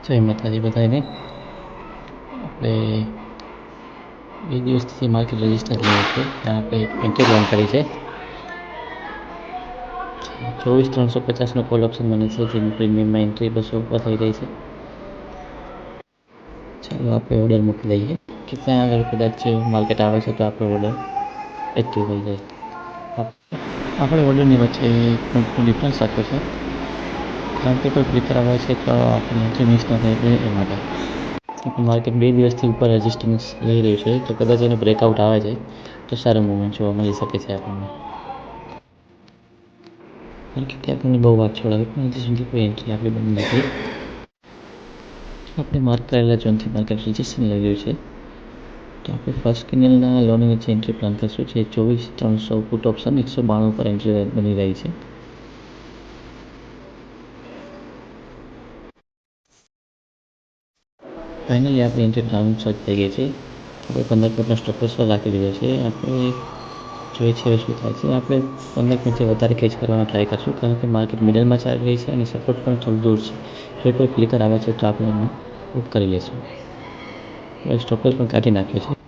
જય માતાજી બધાને. આપણે 2 દિવસથી માર્કેટ રજિસ્ટર કર્યું છે, ત્યાં આપણે એન્ટ્રી લોન કરી છે 24,350નો કોલ ઓપ્શન બને છે, જેની પ્રીમિયમમાં એન્ટ્રી 200 ઉપર થઈ રહી છે. ચાલો આપણે ઓર્ડર મૂકી દઈએ કે ત્યાં આગળ કદાચ માર્કેટ આવે છે તો આપણો ઓર્ડર એક્ટિવ થઈ જાય. આપણે ઓર્ડરની વચ્ચે કંઈકનો ડિફરન્સ રાખ્યો છે, કારણ કે કોઈ ક્લિકર આવે છે તો આપણે એન્ટ્રી મિસ ન થાય એ માટે. માર્કેટ 2 દિવસથી ઉપર રેઝિસ્ટન્સ લઈ રહ્યું છે, તો કદાચ એનું બ્રેકઆઉટ આવે છે તો સારું મૂવમેન્ટ જોવા મળી શકે છે આપણને. માર્કેટે આપણને બહુ વાત છોડાવી પણ હજી સુધી કોઈ એન્ટ્રી આપણી બની નથી. આપણે માર્ક કરેલા ઝોનથી માર્કેટ રજિસ્ટ્રેશન લઈ રહ્યું છે, તો આપણે ફર્સ્ટ કેન્ડલના લોની નીચે એન્ટ્રી પ્લાન કરીશું, જે 24,300 પુટ ઓપ્શન 192 પર એન્ટ્રી બની રહી છે. ફાઇનલી આપણી એન્ટ્રી ટ્રાન્સફર થઈ ગઈ છે. આપણે 15 મિનિટનો સ્ટોપ લોસ રાખી દીધો છે. આપણે જોઈએ છે શું થાય છે. આપણે 15 મિનિટથી વધારે કેચ કરવાનો ટ્રાય કરશું, કારણ કે માર્કેટ મિડલમાં ચાલી રહી છે અને સપોર્ટ પણ થોડું દૂર છે. જો કોઈ ક્લિકર આવે છે તો આપણે એને બુક કરી લઈશું. સ્ટોપ લોસ પણ કાઢી નાખ્યો છે.